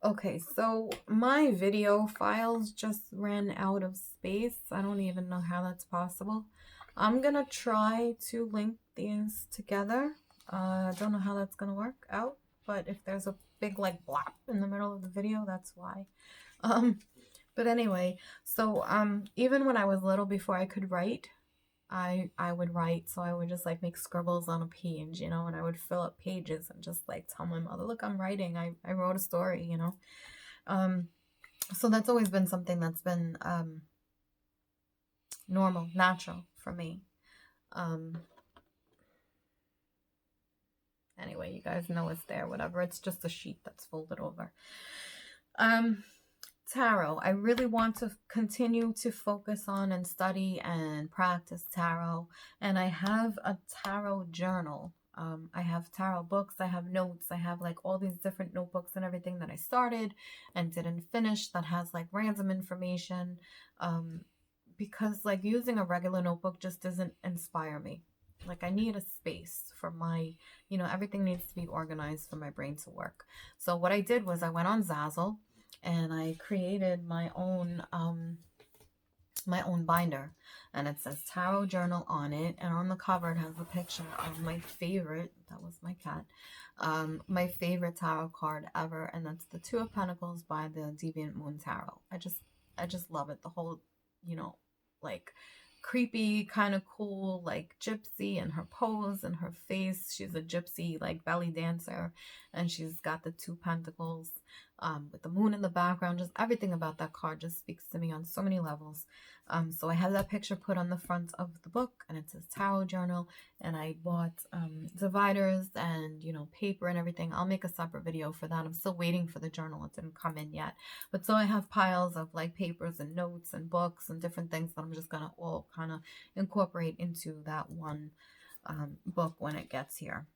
Okay, so my video files just ran out of space. I don't even know how that's possible. I'm gonna try to link these together. I don't know how that's gonna work out, but if there's a big like blop in the middle of the video, that's why. Um, but anyway, so even when I was little, before I could write, I would write. So I would just like make scribbles on a page, you know, and I would fill up pages and just like tell my mother, look, I'm writing. I wrote a story, you know. Um, so that's always been something that's been normal, natural for me. Um, anyway, you guys know it's there, whatever. It's just a sheet that's folded over. Um, Tarot. I really want to continue to focus on and study and practice tarot. And I have a tarot journal. I have tarot books, I have notes, I have like all these different notebooks and everything that I started and didn't finish that has like random information. Because like using a regular notebook just doesn't inspire me. Like I need a space for my, you know, everything needs to be organized for my brain to work. So what I did was I went on Zazzle and I created my own binder, and it says tarot journal on it, and on the cover it has a picture of my favorite, that was my cat, my favorite tarot card ever, and that's the Two of Pentacles by the Deviant Moon Tarot. I just love it. The whole, you know, like creepy, kind of cool, like gypsy, and her pose and her face. She's a gypsy, like belly dancer, and she's got the two pentacles with the moon in the background. Just everything about that card just speaks to me on so many levels. So I have that picture put on the front of the book, and it says tarot journal, and I bought dividers and, you know, paper and everything. I'll make a separate video for that. I'm still waiting for the journal. It didn't come in yet. But so I have piles of like papers and notes and books and different things that I'm just going to all kind of incorporate into that one book when it gets here.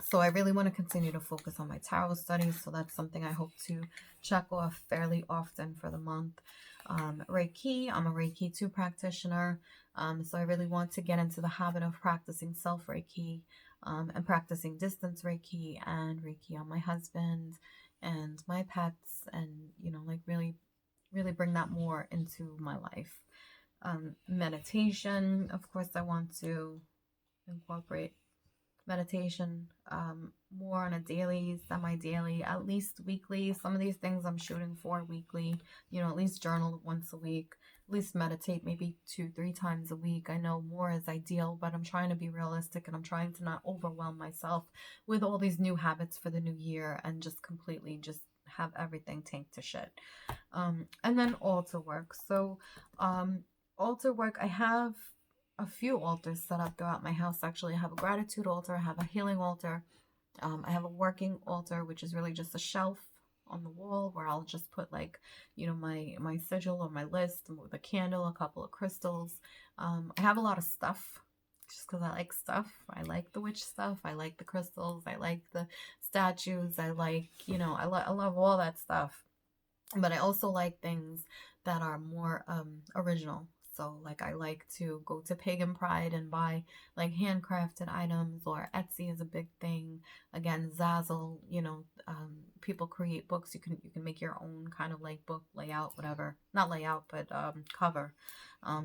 So I really want to continue to focus on my tarot studies. So that's something I hope to check off fairly often for the month. Reiki, I'm a Reiki 2 practitioner. So I really want to get into the habit of practicing self Reiki and practicing distance Reiki and Reiki on my husband and my pets, and, you know, like really, really bring that more into my life. Meditation, of course, I want to incorporate meditation more on a daily, semi-daily, at least weekly. Some of these things I'm shooting for weekly, you know, at least journal once a week, at least meditate maybe 2-3 times a week. I know more is ideal, but I'm trying to be realistic, and I'm trying to not overwhelm myself with all these new habits for the new year and just completely just have everything tank to shit. And then altar work. So altar work, I have a few altars set up throughout my house. Actually, I have a gratitude altar, I have a healing altar, I have a working altar, which is really just a shelf on the wall where I'll just put like, you know, my sigil or my list with a candle, a couple of crystals. I have a lot of stuff just because I like stuff. I like the witch stuff. I like the crystals. I like the statues. I like, you know, I love all that stuff. But I also like things that are more original. So like I like to go to Pagan Pride and buy like handcrafted items, or Etsy is a big thing. Again, Zazzle, you know, people create books. You can make your own kind of like book layout, whatever. Not layout, but cover.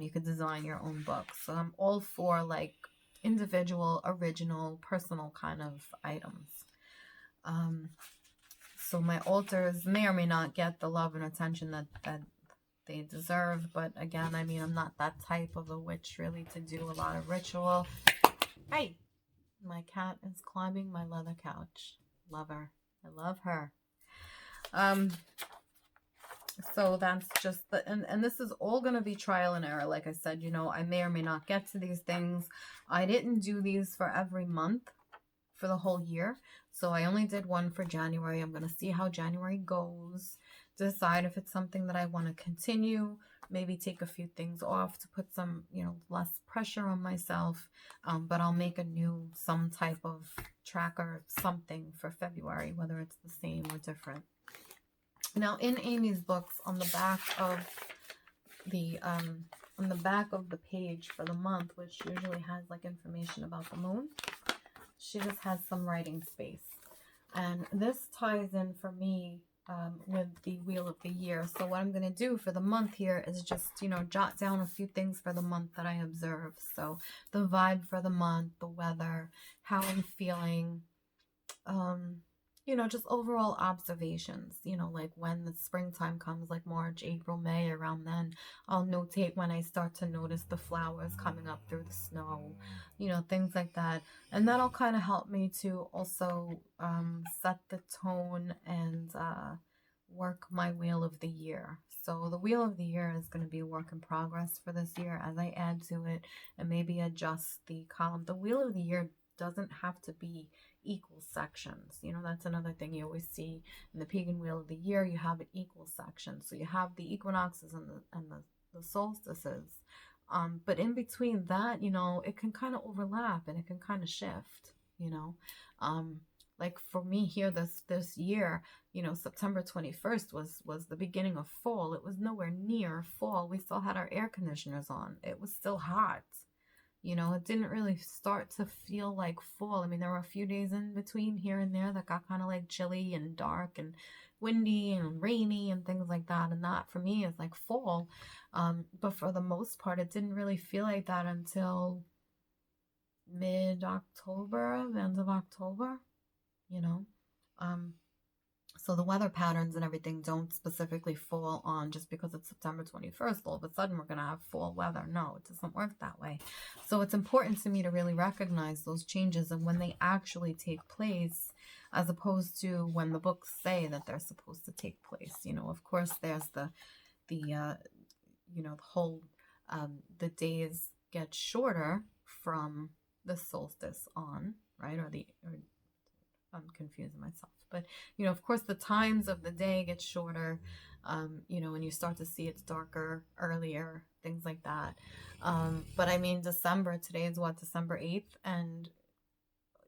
You could design your own book. So I'm all for like individual, original, personal kind of items. So my altars may or may not get the love and attention that they deserve. But again, I mean, I'm not that type of a witch really to do a lot of ritual. Hey, my cat is climbing my leather couch. Love her. I love her. So that's just the, and this is all going to be trial and error. Like I said, you know, I may or may not get to these things. I didn't do these for every month for the whole year. So I only did one for January. I'm going to see how January goes, decide if it's something that I want to continue, maybe take a few things off to put some, you know, less pressure on myself. But I'll make some type of tracker, something for February, whether it's the same or different. Now in Amy's books, on the back of the page for the month, which usually has like information about the moon, she just has some writing space. And this ties in for me with the Wheel of the Year. So what I'm going to do for the month here is just, you know, jot down a few things for the month that I observe. So the vibe for the month, the weather, how I'm feeling, you know, just overall observations, you know, like when the springtime comes, like March, April, May, around then, I'll notate when I start to notice the flowers coming up through the snow, you know, things like that. And that'll kind of help me to also set the tone and work my Wheel of the Year. So the Wheel of the Year is going to be a work in progress for this year as I add to it and maybe adjust the column. The Wheel of the Year doesn't have to be equal sections. You know, that's another thing you always see in the pagan Wheel of the Year. You have an equal section. So you have the equinoxes and the solstices. But in between that, you know, it can kind of overlap and it can kind of shift, you know. Like for me here this year, you know, September 21st was the beginning of fall. It was nowhere near fall. We still had our air conditioners on. It was still hot. You know, it didn't really start to feel like fall. I mean, there were a few days in between here and there that got kind of like chilly and dark and windy and rainy and things like that. And that for me is like fall. But for the most part, it didn't really feel like that until mid-October, the end of October, you know. So the weather patterns and everything don't specifically fall on just because it's September 21st, all of a sudden we're going to have fall weather. No, it doesn't work that way. So it's important to me to really recognize those changes and when they actually take place, as opposed to when the books say that they're supposed to take place. You know, of course, there's the you know, the whole, the days get shorter from the solstice on, right? Or I'm confusing myself. But, you know, of course, the times of the day get shorter, you know, and you start to see it's darker earlier, things like that. But I mean, December, today is what, December 8th? And,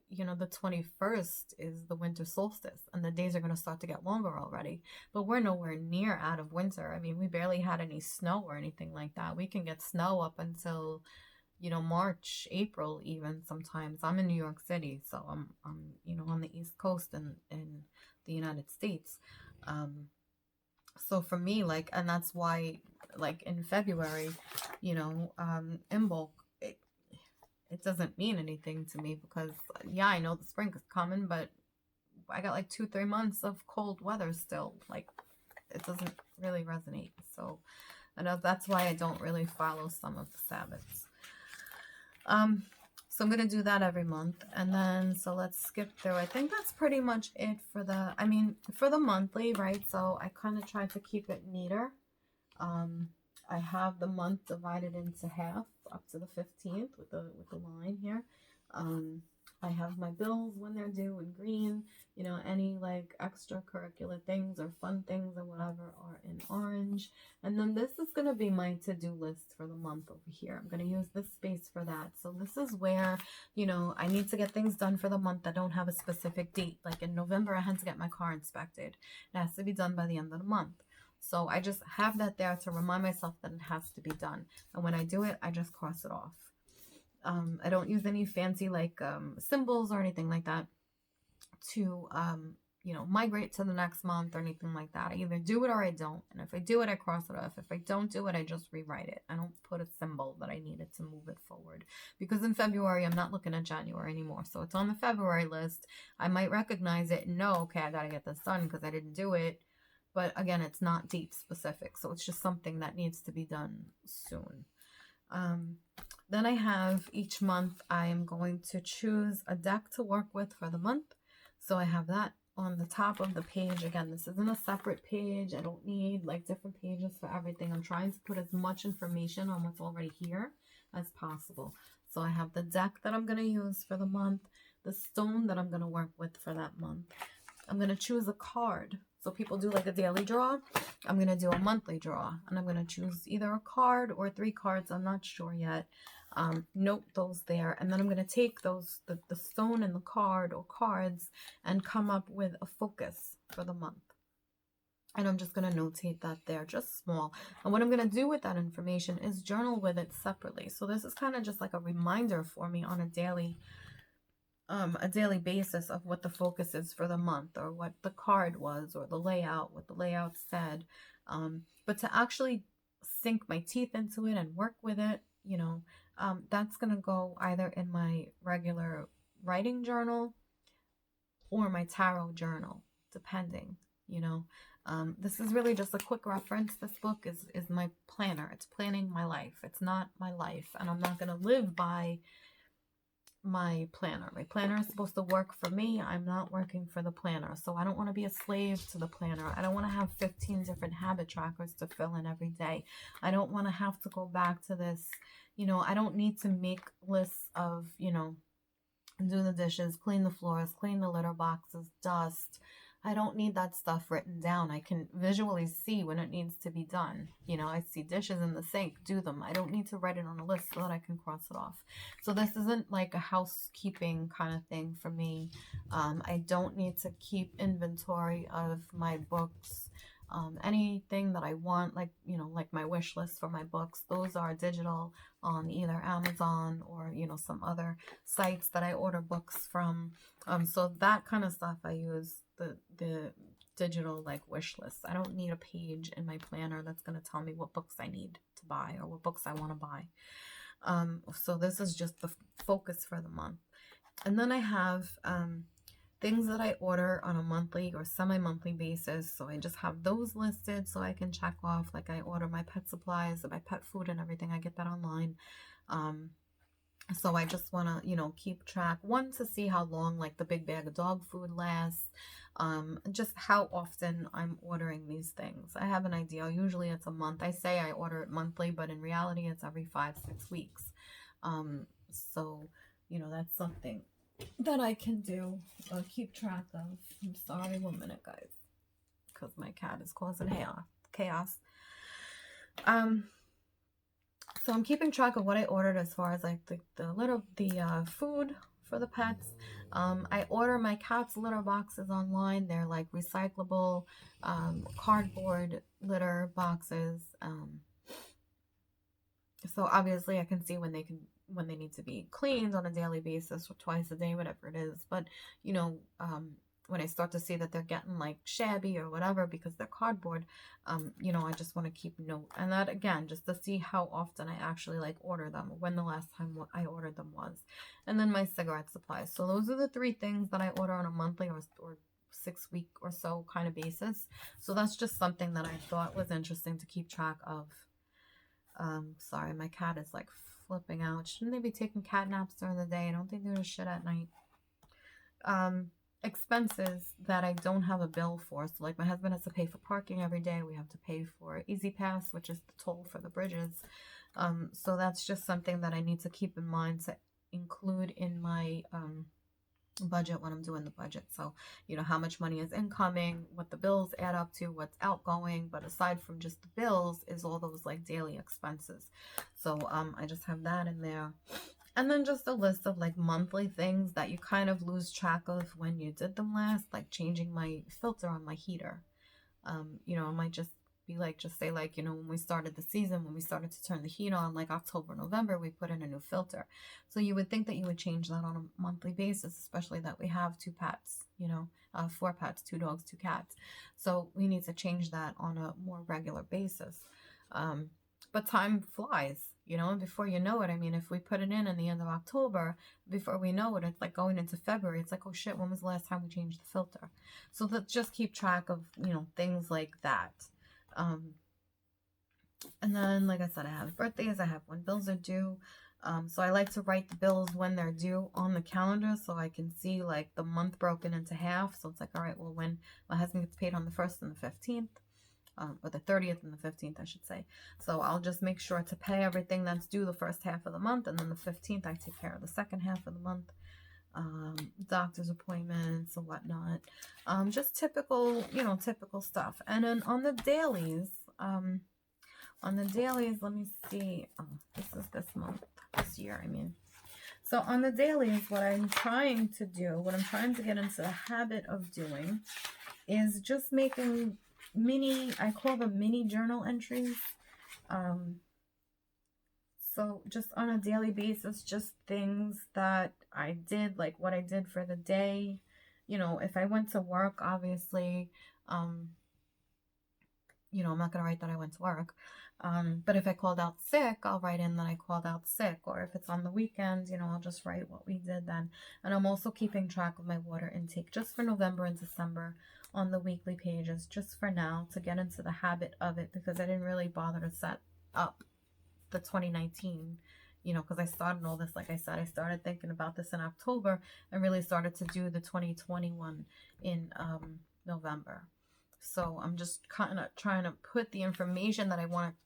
you know, the 21st is the winter solstice, and the days are going to start to get longer already. But we're nowhere near out of winter. I mean, we barely had any snow or anything like that. We can get snow up until, you know, March, April, even sometimes. I'm in New York City, so I'm you know, on the East Coast in the United States. So for me, like, and that's why, like, in February, you know, in bulk, it doesn't mean anything to me because, yeah, I know the spring is coming, but I got like 2-3 months of cold weather still. Like, it doesn't really resonate. So I know that's why I don't really follow some of the Sabbaths. So I'm going to do that every month. And then, so let's skip through. I think that's pretty much it for the, I mean, for the monthly, right? So I kind of tried to keep it neater. I have the month divided into half up to the 15th with the line here. I have my bills when they're due in green. You know, any like extracurricular things or fun things or whatever are in orange. And then this is going to be my to-do list for the month over here. I'm going to use this space for that. So this is where, you know, I need to get things done for the month that don't have a specific date. Like in November, I had to get my car inspected. It has to be done by the end of the month. So I just have that there to remind myself that it has to be done. And when I do it, I just cross it off. I don't use any fancy like symbols or anything like that to, you know, migrate to the next month or anything like that. I either do it or I don't. And if I do it, I cross it off. If I don't do it, I just rewrite it. I don't put a symbol that I needed to move it forward. Because in February, I'm not looking at January anymore. So it's on the February list. I might recognize it and know, okay, I got to get this done because I didn't do it. But again, it's not date specific. So it's just something that needs to be done soon. Then I have each month, I am going to choose a deck to work with for the month. So I have that on the top of the page. Again, this isn't a separate page. I don't need like different pages for everything. I'm trying to put as much information on what's already here as possible. So I have the deck that I'm going to use for the month, the stone that I'm going to work with for that month. I'm going to choose a card. So people do like a daily draw. I'm going to do a monthly draw. And I'm going to choose either a card or 3 cards. I'm not sure yet. Note those there. And then I'm going to take those, the stone and the card or cards and come up with a focus for the month. And I'm just going to notate that there, just small. And what I'm going to do with that information is journal with it separately. So this is kind of just like a reminder for me on a daily a daily basis of what the focus is for the month, or what the card was, or the layout, what the layout said. But to actually sink my teeth into it and work with it, you know, that's going to go either in my regular writing journal or my tarot journal, depending, you know. This is really just a quick reference. This book is my planner. It's planning my life. It's not my life. And I'm not going to live by my planner. My planner is supposed to work for me. I'm not working for the planner. So I don't want to be a slave to the planner. I don't want to have 15 different habit trackers to fill in every day. I don't want to have to go back to this. You know, I don't need to make lists of, you know, do the dishes, clean the floors, clean the litter boxes, dust. I don't need that stuff written down. I can visually see when it needs to be done. You know, I see dishes in the sink, do them. I don't need to write it on a list so that I can cross it off. So this isn't like a housekeeping kind of thing for me. I don't need to keep inventory of my books. Anything that I want, like, you know, like my wish list for my books, those are digital on either Amazon or, you know, some other sites that I order books from. So that kind of stuff I use the digital like wish list. I don't need a page in my planner that's going to tell me what books I need to buy or what books I want to buy. So this is just the focus for the month. And then I have things that I order on a monthly or semi-monthly basis. So I just have those listed so I can check off. Like I order my pet supplies, my pet food and everything. I get that online. So I just want to, you know, keep track. One, to see how long like the big bag of dog food lasts. Just how often I'm ordering these things. I have an idea. Usually it's a month. I say I order it monthly, but in reality it's every 5-6 weeks. So, you know, that's something that I can do, keep track of. I'm sorry, 1 minute, guys, because my cat is causing chaos. So I'm keeping track of what I ordered as far as like the food for the pets. I order my cat's litter boxes online. They're like recyclable cardboard litter boxes. So obviously I can see when they need to be cleaned on a daily basis or twice a day, whatever it is. But, you know, when I start to see that they're getting like shabby or whatever because they're cardboard, you know, I just want to keep note. And that, again, just to see how often I actually like order them, or when the last time I ordered them was. And then my cigarette supplies. So those are the 3 things that I order on a monthly or 6-week or so kind of basis. So that's just something that I thought was interesting to keep track of. Sorry, my cat is like flipping out. Shouldn't they be taking cat naps during the day? I don't think they do shit at night. Expenses that I don't have a bill for. So like my husband has to pay for parking every day. We have to pay for Easy Pass, which is the toll for the bridges. So that's just something that I need to keep in mind to include in my budget when I'm doing the budget. So, you know, how much money is incoming, what the bills add up to, what's outgoing. But aside from just the bills is all those like daily expenses. So I just have that in there. And then just a list of like monthly things that you kind of lose track of when you did them last, like changing my filter on my heater. You know, I might just be like, just say like, you know, when we started the season, when we started to turn the heat on, like October, November, we put in a new filter. So you would think that you would change that on a monthly basis, especially that we have 2 pets, you know, 4 pets, 2 dogs, 2 cats. So we need to change that on a more regular basis. But time flies, you know, and before you know it, I mean, if we put it in the end of October, before we know it, it's like going into February. It's like, oh shit, when was the last time we changed the filter? So let's just keep track of, you know, things like that. And then, like I said, I have birthdays, I have when bills are due. So I like to write the bills when they're due on the calendar so I can see like the month broken into half. So it's like, all right, well, when my husband gets paid on the 1st and the 15th, or the 30th and the 15th, I should say. So I'll just make sure to pay everything that's due the first half of the month, and then the 15th I take care of the second half of the month. Doctor's appointments and whatnot. Just typical, you know, typical stuff. And then on the dailies, let me see. Oh, this is this year, I mean. So on the dailies, what I'm trying to get into the habit of doing is just making I call them mini journal entries. So just on a daily basis, just things that I did, like what I did for the day. You know, if I went to work, obviously, you know, I'm not going to write that I went to work. But if I called out sick, I'll write in that I called out sick. Or if it's on the weekend, you know, I'll just write what we did then. And I'm also keeping track of my water intake just for November and December on the weekly pages, just for now, to get into the habit of it, because I didn't really bother to set up the 2019, you know, because I started all this, like I said, I started thinking about this in October and really started to do the 2021 in November. So I'm just kind of trying to put the information that I want to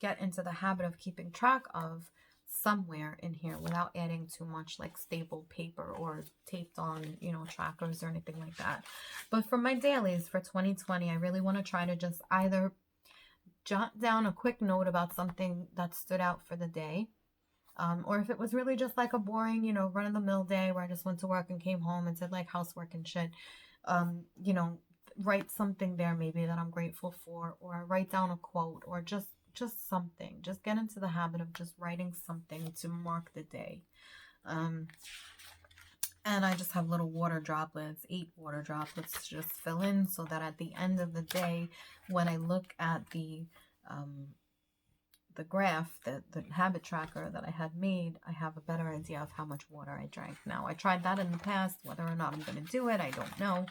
get into the habit of keeping track of somewhere in here without adding too much like stapled paper or taped on, you know, trackers or anything like that. But for my dailies for 2020, I really want to try to just either jot down a quick note about something that stood out for the day. Or if it was really just like a boring, you know, run-of-the-mill day where I just went to work and came home and did like housework and shit, you know, write something there maybe that I'm grateful for, or write down a quote, or just something. Just get into the habit of just writing something to mark the day. And I just have little water droplets, 8 water droplets to just fill in, so that at the end of the day, when I look at the graph, the habit tracker that I had made, I have a better idea of how much water I drank. Now, I tried that in the past. Whether or not I'm going to do it, I don't know.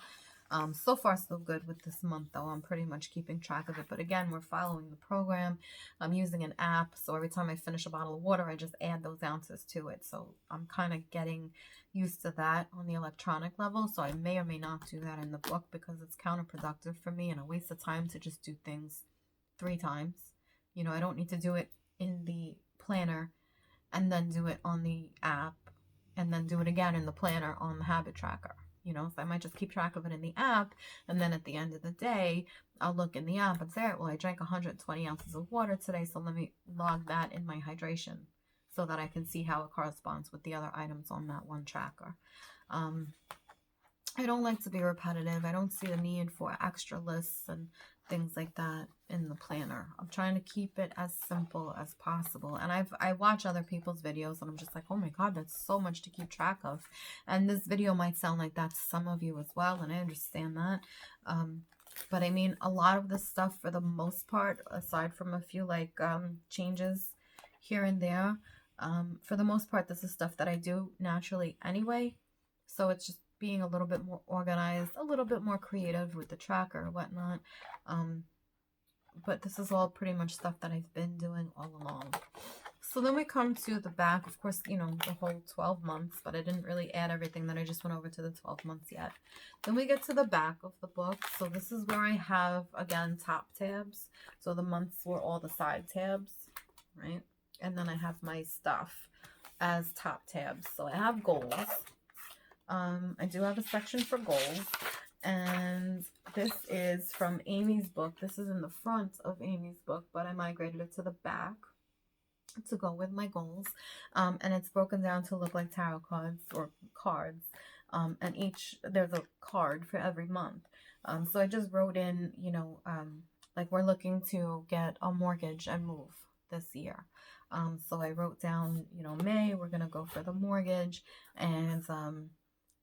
So far, so good with this month, though. I'm pretty much keeping track of it. But again, we're following the program. I'm using an app, so every time I finish a bottle of water, I just add those ounces to it. So I'm kind of getting used to that on the electronic level. So I may or may not do that in the book, because it's counterproductive for me and a waste of time to just do things 3 times. You know, I don't need to do it in the planner and then do it on the app and then do it again in the planner on the habit tracker. You know, so I might just keep track of it in the app, and then at the end of the day, I'll look in the app and say, well, I drank 120 ounces of water today, so let me log that in my hydration so that I can see how it corresponds with the other items on that one tracker. I don't like to be repetitive. I don't see the need for extra lists and things like that in the planner. I'm trying to keep it as simple as possible. And I watch other people's videos and I'm just like, oh my God, that's so much to keep track of. And this video might sound like that to some of you as well, and I understand that. But I mean, a lot of this stuff, for the most part, aside from a few like changes here and there, for the most part, this is stuff that I do naturally anyway. So it's just being a little bit more organized, a little bit more creative with the tracker or whatnot. But this is all pretty much stuff that I've been doing all along. So then we come to the back, of course, you know, the whole 12 months, but I didn't really add everything that I just went over to the 12 months yet. Then we get to the back of the book. So this is where I have, again, top tabs. So the months were all the side tabs, right? And then I have my stuff as top tabs. So I have goals. I do have a section for goals, and this is from Amy's book. This is in the front of Amy's book, but I migrated it to the back to go with my goals. And it's broken down to look like tarot cards or cards. And there's a card for every month. So I just wrote in, you know, like we're looking to get a mortgage and move this year. So I wrote down, you know, May, we're going to go for the mortgage, and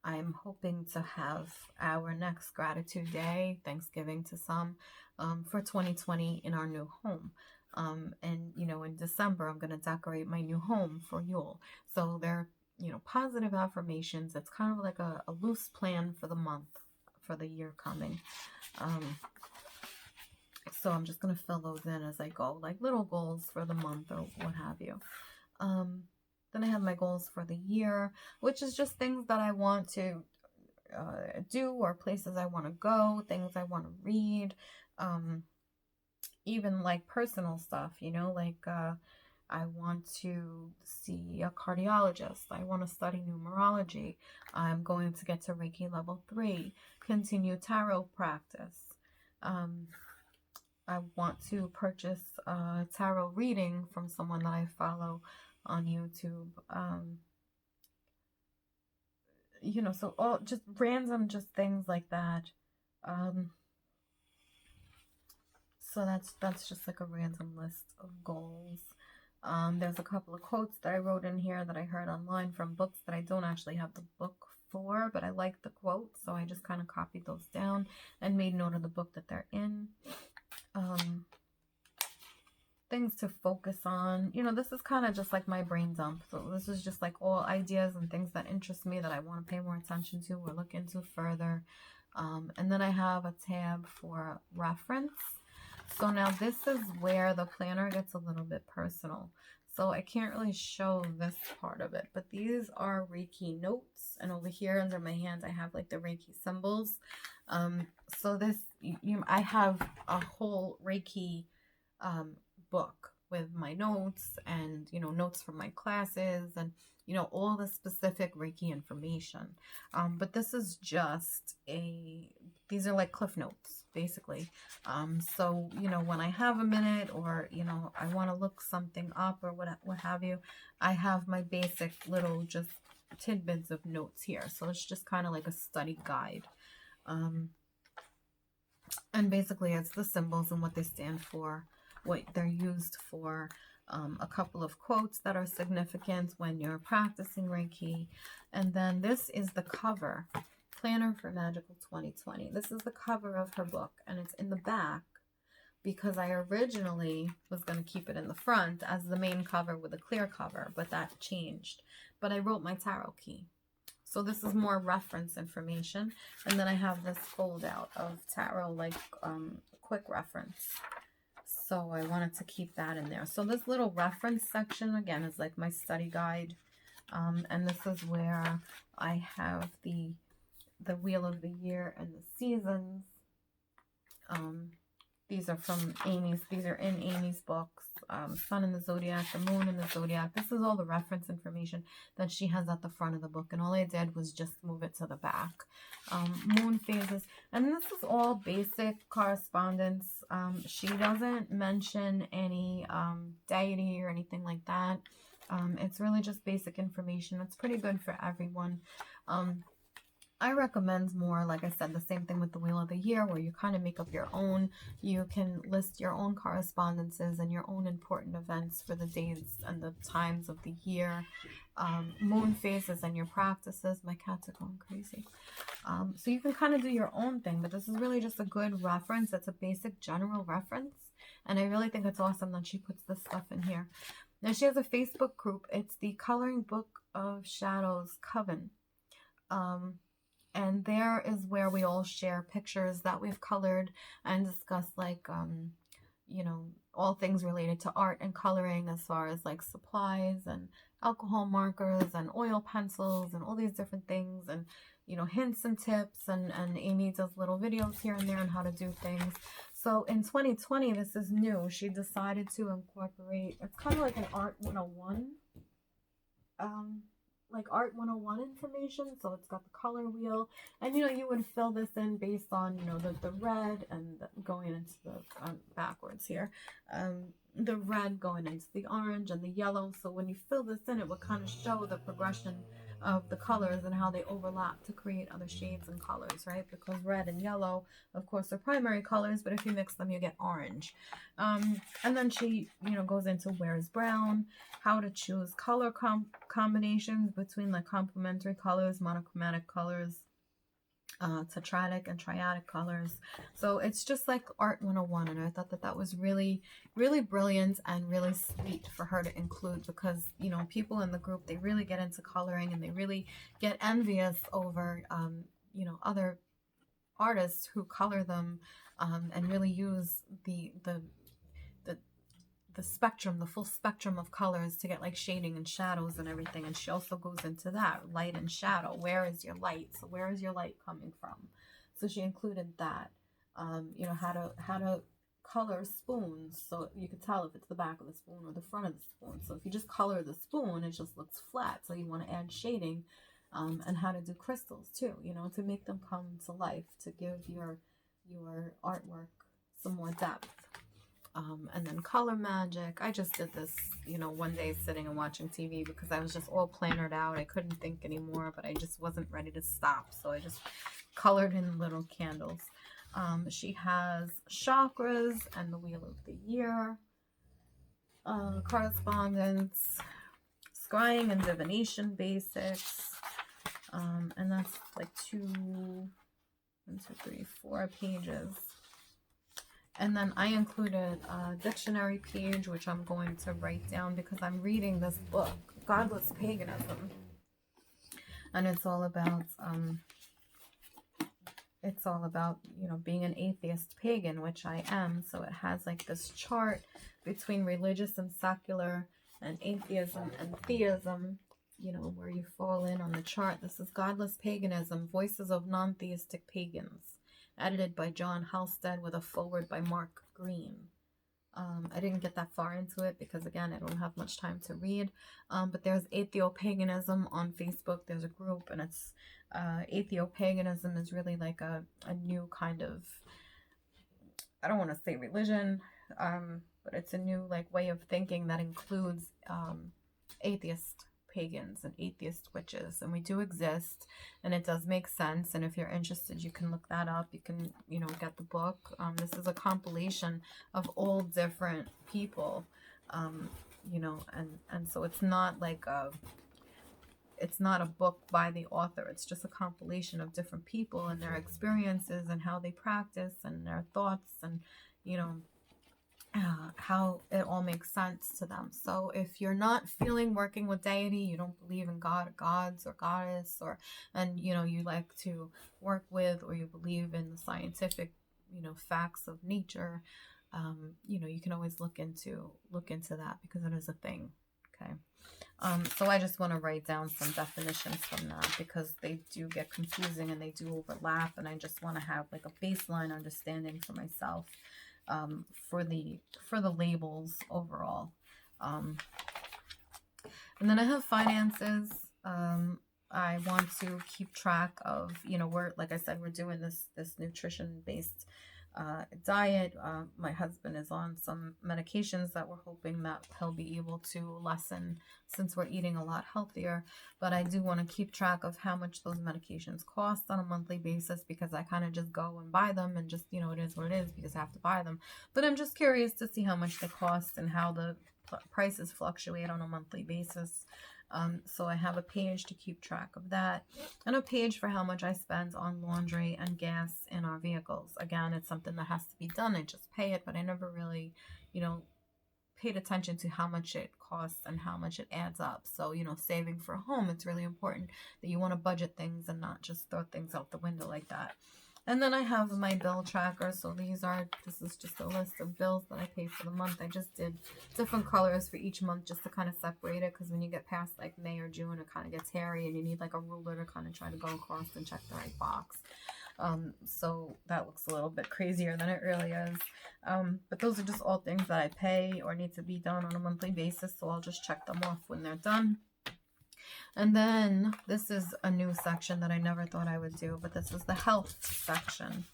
I'm hoping to have our next gratitude day, Thanksgiving to some, for 2020 in our new home. And, you know, in December, I'm going to decorate my new home for Yule. So they're, you know, positive affirmations. It's kind of like a loose plan for the month, for the year coming. So I'm just going to fill those in as I go, like little goals for the month or what have you. Then I have my goals for the year, which is just things that I want to do, or places I want to go, things I want to read, even like personal stuff, you know, like I want to see a cardiologist. I want to study numerology. I'm going to get to Reiki level 3, continue tarot practice. I want to purchase a tarot reading from someone that I follow on YouTube. You know, so all just random, just things like that. So that's just like a random list of goals. There's a couple of quotes that I wrote in here that I heard online from books that I don't actually have the book for, but I like the quotes, so I just kind of copied those down and made note of the book that they're in. Things to focus on. You know, this is kind of just like my brain dump. So this is just like all ideas and things that interest me that I want to pay more attention to or look into further. And then I have a tab for reference. So now this is where the planner gets a little bit personal. So I can't really show this part of it, but these are Reiki notes. And over here under my hand, I have like the Reiki symbols. So this, I have a whole Reiki book with my notes and, you know, notes from my classes and, you know, all the specific Reiki information. But this is just these are like cliff notes, basically. So, you know, when I have a minute or, you know, I want to look something up or what have you, I have my basic little just tidbits of notes here. So it's just kind of like a study guide. And basically it's the symbols and what they stand for, what they're used for, a couple of quotes that are significant when you're practicing Reiki. And then this is the cover, Planner for Magical 2020. This is the cover of her book, and it's in the back because I originally was going to keep it in the front as the main cover with a clear cover, but that changed. But I wrote my tarot key. So this is more reference information. And then I have this fold out of tarot, like quick reference. So I wanted to keep that in there. So this little reference section, again, is like my study guide. And this is where I have the Wheel of the Year and the Seasons. These are from Amy's. These are in Amy's books. Sun in the Zodiac, the Moon in the Zodiac. This is all the reference information that she has at the front of the book. And all I did was just move it to the back. Moon phases. And this is all basic correspondence. She doesn't mention any deity or anything like that. It's really just basic information. It's pretty good for everyone. I recommend more, like I said, the same thing with the Wheel of the Year, where you kind of make up your own. You can list your own correspondences and your own important events for the days and the times of the year. Moon phases and your practices. My cats are going crazy. So you can kind of do your own thing, but this is really just a good reference. It's a basic general reference. And I really think it's awesome that she puts this stuff in here. Now she has a Facebook group. It's the Coloring Book of Shadows Coven. And there is where we all share pictures that we've colored and discuss, like, you know, all things related to art and coloring, as far as like supplies and alcohol markers and oil pencils and all these different things, and, you know, hints and tips. And Amy does little videos here and there on how to do things. So in 2020, this is new. She decided to incorporate, it's kind of like an Art 101, like Art 101 information. So it's got the color wheel, and, you know, you would fill this in based on, you know, the red and going into the backwards here, the red going into the orange and the yellow. So when you fill this in, it would kind of show the progression of the colors and how they overlap to create other shades and colors, right? Because red and yellow, of course, are primary colors, but if you mix them, you get orange. And then she, you know, goes into where's brown, how to choose color combinations between like complementary colors, monochromatic colors, tetradic and triadic colors. So it's just like Art 101, and I thought that that was really, really brilliant and really sweet for her to include, because, you know, people in the group, they really get into coloring and they really get envious over, you know, other artists who color them and really use the spectrum, the full spectrum of colors to get like shading and shadows and everything. And she also goes into that, light and shadow. Where is your light? So where is your light coming from? So she included that. You know, how to color spoons, so you can tell if it's the back of the spoon or the front of the spoon. So if you just color the spoon, it just looks flat. So you want to add shading, and how to do crystals too, you know, to make them come to life, to give your artwork some more depth. And then color magic. I just did this, you know, one day sitting and watching TV because I was just all plannered out. I couldn't think anymore, but I just wasn't ready to stop. So I just colored in little candles. She has chakras and the Wheel of the Year. correspondence, scrying and divination basics, and that's like 4 pages. And then I included a dictionary page, which I'm going to write down because I'm reading this book, Godless Paganism, and it's all about being an atheist pagan, which I am. So it has like this chart between religious and secular, and atheism and theism, where you fall in on the chart. This is Godless Paganism, Voices of Non-Theistic Pagans, edited by John Halstead with a foreword by Mark Green. I didn't get that far into it because, again, I don't have much time to read. But there's Atheopaganism on Facebook. There's a group, and it's Atheopaganism is really like a new kind of, I don't want to say religion, but it's a new like way of thinking that includes atheist pagans and atheist witches, and we do exist, and it does make sense. And if you're interested, you can look that up. You can get the book. This is a compilation of all different people, and so it's not like it's not a book by the author. It's just a compilation of different people and their experiences and how they practice and their thoughts, and how it all makes sense to them. So if you're not feeling working with deity, you don't believe in God or gods or goddess, and you like to work with, or you believe in the scientific facts of nature, you can always look into that, because it is a thing. Okay. So I just want to write down some definitions from that, because they do get confusing and they do overlap, and I just want to have like a baseline understanding for myself, for the labels overall. And then I have finances. I want to keep track of, we're, like I said, we're doing this nutrition based diet. My husband is on some medications that we're hoping that he'll be able to lessen, since we're eating a lot healthier. But I do want to keep track of how much those medications cost on a monthly basis, because I kind of just go and buy them, and just, it is what it is, because I have to buy them. But I'm just curious to see how much they cost and how the prices fluctuate on a monthly basis. So I have a page to keep track of that, and a page for how much I spend on laundry and gas in our vehicles. Again, it's something that has to be done. I just pay it, but I never really, paid attention to how much it costs and how much it adds up. So, saving for a home, it's really important that you want to budget things and not just throw things out the window like that. And then I have my bill tracker. So this is just a list of bills that I pay for the month. I just did different colors for each month just to kind of separate it, because when you get past like May or June, it kind of gets hairy and you need like a ruler to kind of try to go across and check the right box. So that looks a little bit crazier than it really is. But those are just all things that I pay or need to be done on a monthly basis. So I'll just check them off when they're done. And then this is a new section that I never thought I would do, but this is the health section.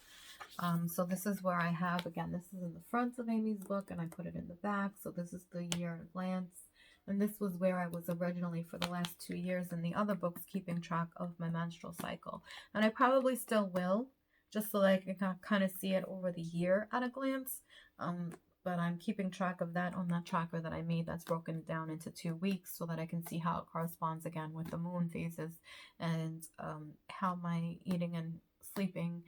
So this is where I have, again, this is in the front of Amy's book, and I put it in the back. So this is the year at a glance. And this was where I was originally for the last 2 years in the other books, keeping track of my menstrual cycle. And I probably still will, just so that I can kind of see it over the year at a glance. But I'm keeping track of that on that tracker that I made that's broken down into 2 weeks, so that I can see how it corresponds again with the moon phases, and how my eating and sleeping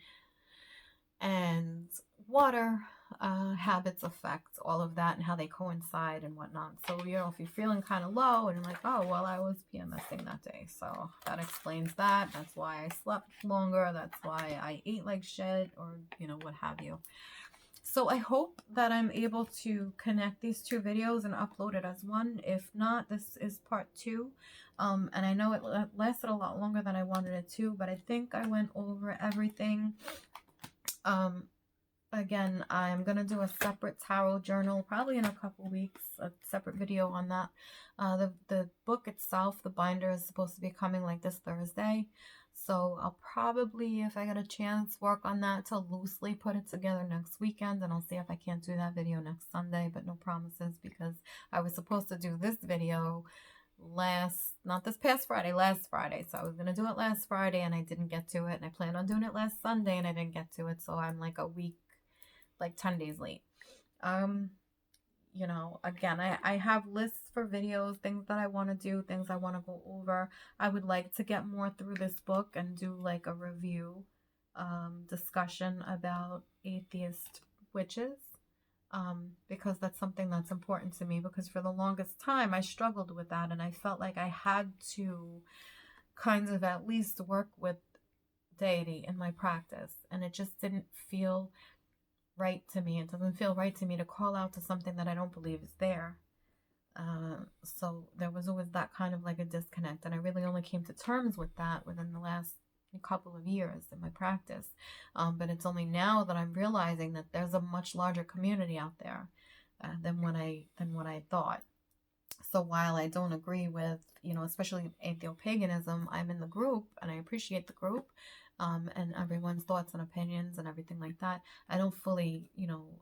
and water habits affect all of that, and how they coincide and whatnot. So, if you're feeling kind of low and you're like, oh, well, I was PMSing that day, so that explains that. That's why I slept longer. That's why I ate like shit, or, what have you. So I hope that I'm able to connect these 2 videos and upload it as one. If not, this is part 2. And I know it lasted a lot longer than I wanted it to, but I think I went over everything. Again, I'm going to do a separate tarot journal probably in a couple weeks, a separate video on that. The book itself, the binder, is supposed to be coming like this Thursday. So I'll probably, if I get a chance, work on that to loosely put it together next weekend. And I'll see if I can't do that video next Sunday, but no promises, because I was supposed to do this video not this past Friday, last Friday. So I was going to do it last Friday and I didn't get to it. And I planned on doing it last Sunday and I didn't get to it. So I'm like a week, like 10 days late. you know, again, I have lists for videos, things that I want to do, things I want to go over. I would like to get more through this book and do like a review discussion about atheist witches, because that's something that's important to me, because for the longest time I struggled with that, and I felt like I had to kind of at least work with deity in my practice, and it just didn't feel right to me. It doesn't feel right to me to call out to something that I don't believe is there. So there was always that kind of like a disconnect, and I really only came to terms with that within the last couple of years in my practice. But it's only now that I'm realizing that there's a much larger community out there than what I thought. So while I don't agree with, you know, especially atheopaganism, I'm in the group and I appreciate the group, and everyone's thoughts and opinions and everything like that. I don't fully, you know,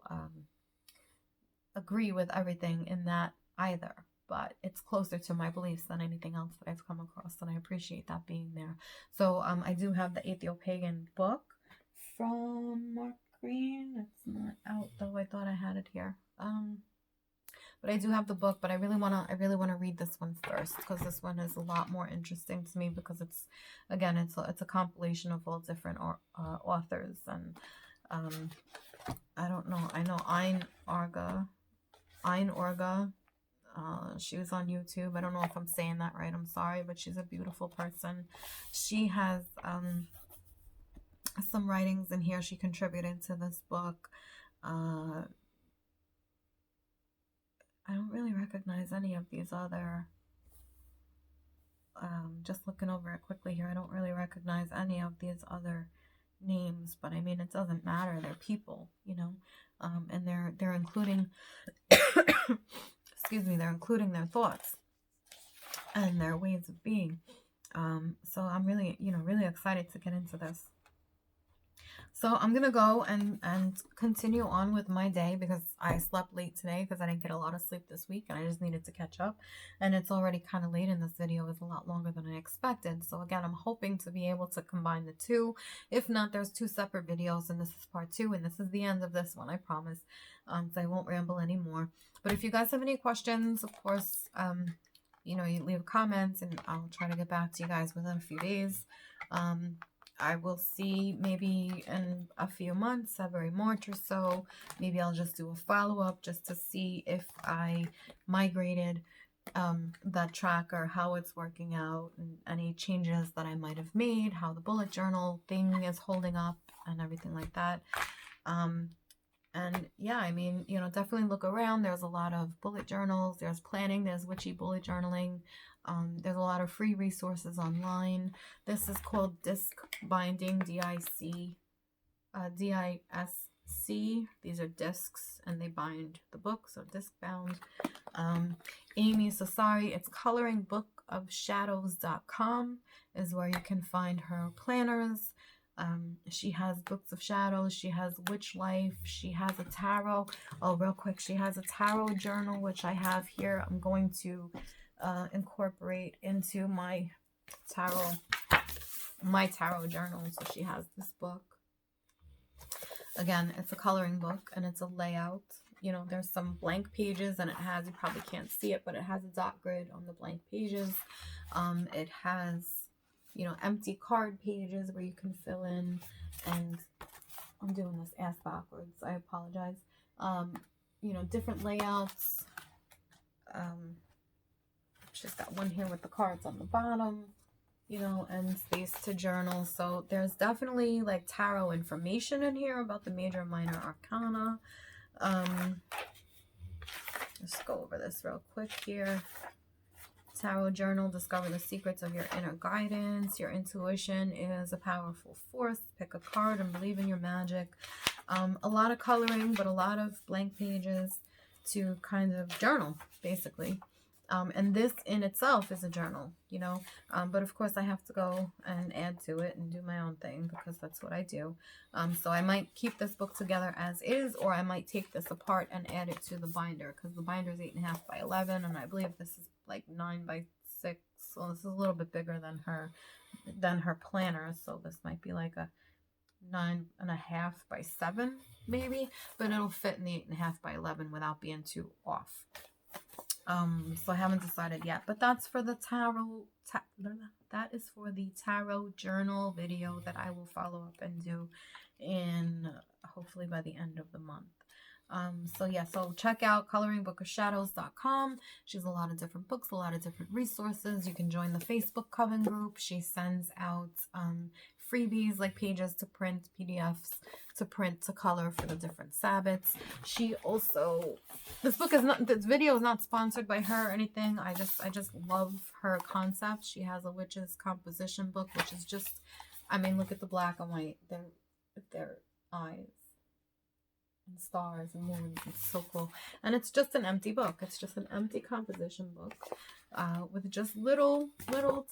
agree with everything in that either, but it's closer to my beliefs than anything else that I've come across, and I appreciate that being there. So I do have the Atheopagan book from Mark Green. It's not out though. I thought I had it here. But I do have the book, but I really wanna read this one first, because this one is a lot more interesting to me, because it's, again, it's a compilation of all different authors, and I don't know. I know Ein Orga. She was on YouTube. I don't know if I'm saying that right. I'm sorry, but she's a beautiful person. She has some writings in here. She contributed to this book. I don't really recognize any of these other, just looking over it quickly here, I don't really recognize any of these other names, but I mean, it doesn't matter. They're people, you know, and they're including, excuse me, they're including their thoughts and their ways of being. So I'm really, you know, really excited to get into this. So I'm going to go and continue on with my day, because I slept late today because I didn't get a lot of sleep this week, and I just needed to catch up. And it's already kind of late, and this video is a lot longer than I expected. So again, I'm hoping to be able to combine the two. If not, there's two separate videos, and this is part 2, and this is the end of this one, I promise. So I won't ramble anymore. But if you guys have any questions, of course, you know, you leave comments, and I'll try to get back to you guys within a few days. I will see maybe in a few months, February, March or so. Maybe I'll just do a follow-up just to see if I migrated that tracker, how it's working out, and any changes that I might have made, how the bullet journal thing is holding up, and everything like that. And yeah, I mean, you know, definitely look around. There's a lot of bullet journals. There's planning. There's witchy bullet journaling. There's a lot of free resources online. This is called disc binding, D-I-S-C. These are discs, and they bind the book, so disc bound. Amy Sassari, it's coloringbookofshadows.com is where you can find her planners. She has books of shadows. She has witch life. She has a tarot. Oh, real quick, she has a tarot journal, which I have here. I'm going to incorporate into my tarot journal. So she has this book. Again, it's a coloring book, and it's a layout. You know, there's some blank pages, and it has, you probably can't see it, but it has a dot grid on the blank pages. It has, you know, empty card pages where you can fill in, and I'm doing this ass backwards, I apologize. You know, different layouts. She's got one here with the cards on the bottom, you know, and space to journal. So there's definitely like tarot information in here about the major and minor arcana. Let's go over this real quick here. Tarot journal, discover the secrets of your inner guidance. Your intuition is a powerful force. Pick a card and believe in your magic. A lot of coloring, but a lot of blank pages to kind of journal, basically. And this in itself is a journal, you know, but of course I have to go and add to it and do my own thing, because that's what I do. So I might keep this book together as is, or I might take this apart and add it to the binder, because the binder is 8.5 by 11, and I believe this is like 9 by 6. So this is a little bit bigger than her planner. So this might be like a 9.5 by 7 maybe, but it'll fit in the 8.5 by 11 without being too off. So I haven't decided yet, but that's for the tarot. That is for the tarot journal video that I will follow up and do in hopefully by the end of the month. So yeah, so check out coloringbookofshadows.com. She has a lot of different books, a lot of different resources. You can join the Facebook Coven group. She sends out freebies like pages to print, PDFs to print, to color for the different Sabbats. She also, this video is not sponsored by her or anything. I just love her concept. She has a witch's composition book, which is just, I mean, look at the black and white. Their eyes and stars and moons. It's so cool. And it's just an empty book. It's just an empty composition book with just little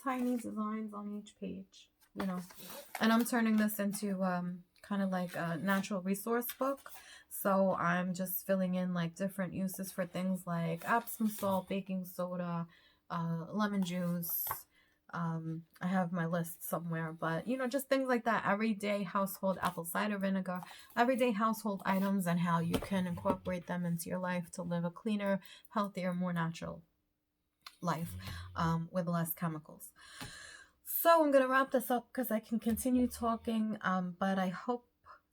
tiny designs on each page, you know. And I'm turning this into kind of like a natural resource book. So I'm just filling in like different uses for things like Epsom salt, baking soda, lemon juice. I have my list somewhere, but you know, just things like that. Everyday household apple cider vinegar, everyday household items, and how you can incorporate them into your life to live a cleaner, healthier, more natural life with less chemicals. So I'm going to wrap this up because I can continue talking, but I hope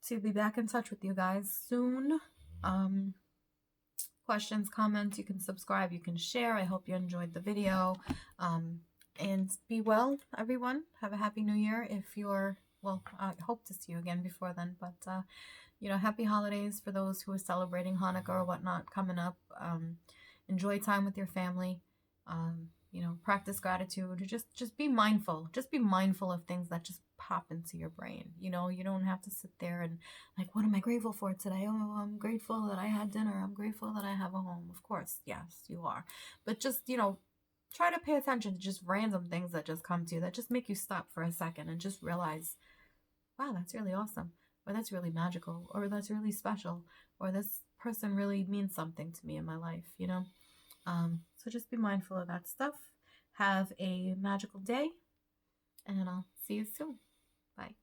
to be back in touch with you guys soon. Questions, comments, you can subscribe, you can share. I hope you enjoyed the video. And be well, everyone. Have a happy new year. If you're, well, I hope to see you again before then. But, you know, happy holidays for those who are celebrating Hanukkah or whatnot coming up. Enjoy time with your family. You know, practice gratitude. Just be mindful. Just be mindful of things that just pop into your brain. You know, you don't have to sit there and like, what am I grateful for today? Oh, I'm grateful that I had dinner. I'm grateful that I have a home. Of course, yes, you are. But just, you know, try to pay attention to just random things that just come to you that just make you stop for a second and just realize, wow, that's really awesome, or that's really magical, or that's really special, or this person really means something to me in my life, you know? So just be mindful of that stuff. Have a magical day, and I'll see you soon. Bye.